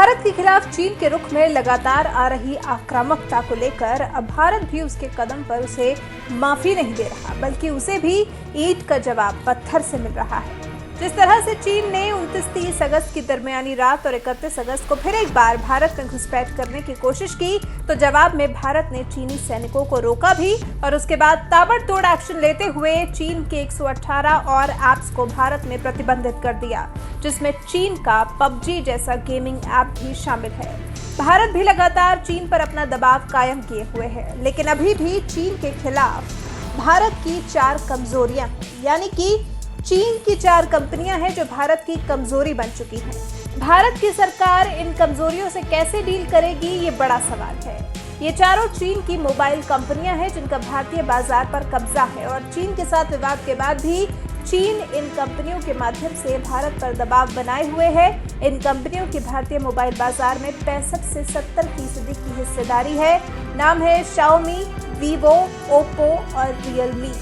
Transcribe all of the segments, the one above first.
भारत के खिलाफ चीन के रुख में लगातार आ रही आक्रामकता को लेकर अब भारत भी उसके कदम पर उसे माफी नहीं दे रहा, बल्कि उसे भी ईंट का जवाब पत्थर से मिल रहा है। जिस तरह से चीन ने 29-30 अगस्त की दरमियानी रात और 31 अगस्त को फिर एक बार भारत में घुसपैठ करने की कोशिश की, तो जवाब में भारत ने चीनी सैनिकों को रोका भी और उसके बाद ताबड़तोड़ एक्शन लेते हुए चीन के 118 और ऐप्स को भारत में प्रतिबंधित कर दिया, जिसमें चीन का PUBG जैसा गेमिंग ऐप भी शामिल है। भारत भी लगातार चीन पर अपना दबाव कायम किए हुए है, लेकिन अभी भी चीन के खिलाफ भारत की 4 कमजोरियां हैं, यानी कि चीन की 4 कंपनियां हैं जो भारत की कमजोरी बन चुकी हैं। भारत की सरकार इन कमजोरियों से कैसे डील करेगी, ये बड़ा सवाल है। ये चारों चीन की मोबाइल कंपनियां हैं जिनका भारतीय बाजार पर कब्जा है और चीन के साथ विवाद के बाद भी चीन इन कंपनियों के माध्यम से भारत पर दबाव बनाए हुए है। इन कंपनियों की भारतीय मोबाइल बाजार में 65 से 70% की हिस्सेदारी है। नाम है Xiaomi, Vivo, Oppo और Realme।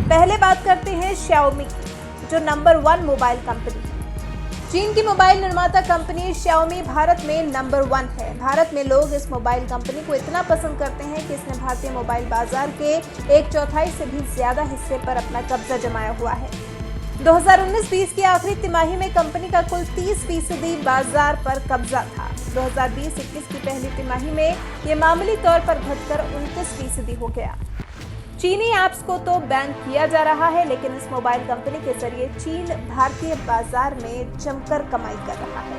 पहले बात करते हैं Xiaomi की, जो नंबर 1 मोबाइल कंपनी है। चीन की मोबाइल निर्माता कंपनी Xiaomi भारत में नंबर 1 है। भारत में लोग इस मोबाइल कंपनी को इतना पसंद करते हैं कि इसने भारतीय मोबाइल बाजार के 1/4 से भी ज्यादा हिस्से पर अपना कब्जा जमाया हुआ है। 2019-20 की आखिरी तिमाही में कंपनी का कुल 30% बाजार पर कब्जा था। 2020-21 की पहली तिमाही में ये मामूली तौर पर घटकर 29% हो गया। चीनी ऐप्स को तो बैन किया जा रहा है, लेकिन इस मोबाइल कंपनी के जरिए चीन भारतीय बाजार में जमकर कमाई कर रहा है।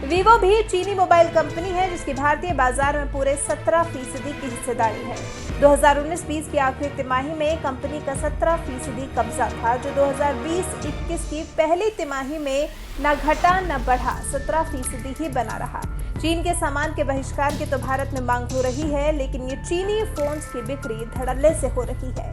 वीवो भी चीनी मोबाइल कंपनी है जिसकी भारतीय बाजार में पूरे 17% की हिस्सेदारी है। 2019-20 की आखिरी तिमाही में कंपनी का 17% कब्जा था, जो 2020-21 की पहली तिमाही में न घटा न बढ़ा, 17% ही बना रहा। चीन के सामान के बहिष्कार की तो भारत में मांग हो रही है, लेकिन ये चीनी फोन्स की बिक्री धड़ल्ले से हो रही है।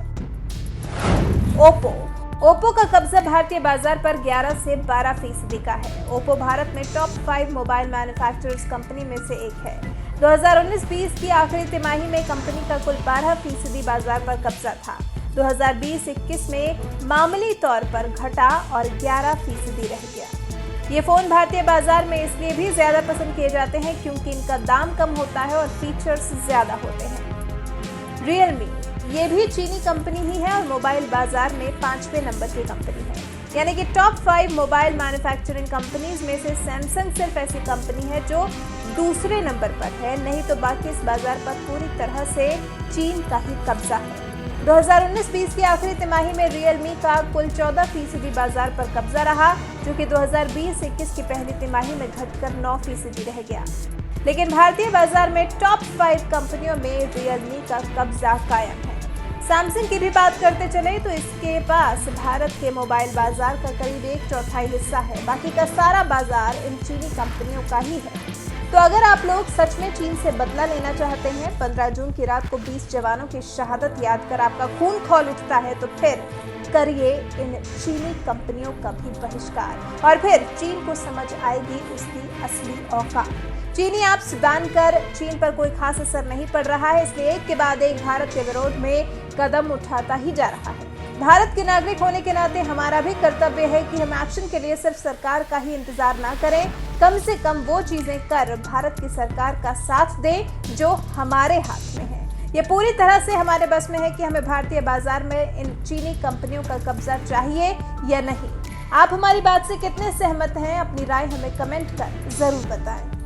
ओप्पो का कब्जा भारतीय बाजार पर 11 से 12% का है। ओप्पो भारत में टॉप 5 मोबाइल मैन्युफैक्चरर्स कंपनी में से एक है। 2019-20 की आखिरी तिमाही में कंपनी का कुल 12% बाजार पर कब्जा था। 2020-21 में मामूली तौर पर घटा और 11% रह गया। ये फोन भारतीय बाजार में इसलिए भी ज्यादा पसंद किए जाते हैं क्योंकि इनका दाम कम होता है और फीचर्स ज्यादा होते हैं। Realme ये भी चीनी कंपनी ही है और मोबाइल बाजार में 5वें नंबर की कंपनी है। यानी कि टॉप 5 मोबाइल मैन्युफैक्चरिंग कंपनीज में से सैमसंग सिर्फ ऐसी कंपनी है जो दूसरे नंबर पर है, नहीं तो बाकी इस बाजार पर पूरी तरह से चीन का ही कब्जा है। 2019-20 की आखिरी तिमाही में Realme का कुल 14% बाजार पर कब्जा रहा, जो कि 2020-21 की पहली तिमाही में घटकर 9% रह गया। लेकिन भारतीय बाजार में टॉप 5 कंपनियों में Realme का कब्जा कायम है। सैमसंग की भी बात करते चले तो इसके पास भारत के मोबाइल बाजार का करीब 1/4 हिस्सा है। बाकी का सारा बाजार इन चीनी कंपनियों का ही है। तो अगर आप लोग सच में चीन से बदला लेना चाहते हैं, 15 जून की रात को 20 जवानों की शहादत याद कर आपका खून खौल उठता है, तो फिर करिए इन चीनी कंपनियों का भी बहिष्कार और फिर चीन को समझ आएगी उसकी असली औकात। चीनी ऐप्स बैन कर चीन पर कोई खास असर नहीं पड़ रहा है, इसलिए एक के बाद एक भारत के विरोध में कदम उठाता ही जा रहा है। भारत के नागरिक होने के नाते हमारा भी कर्तव्य है कि हम एक्शन के लिए सिर्फ सरकार का ही इंतजार ना करें, कम से कम वो चीजें कर भारत की सरकार का साथ दें जो हमारे हाथ में है। ये पूरी तरह से हमारे बस में है कि हमें भारतीय बाजार में इन चीनी कंपनियों का कब्जा चाहिए या नहीं। आप हमारी बात से कितने सहमत हैं, अपनी राय हमें कमेंट कर जरूर बताएं।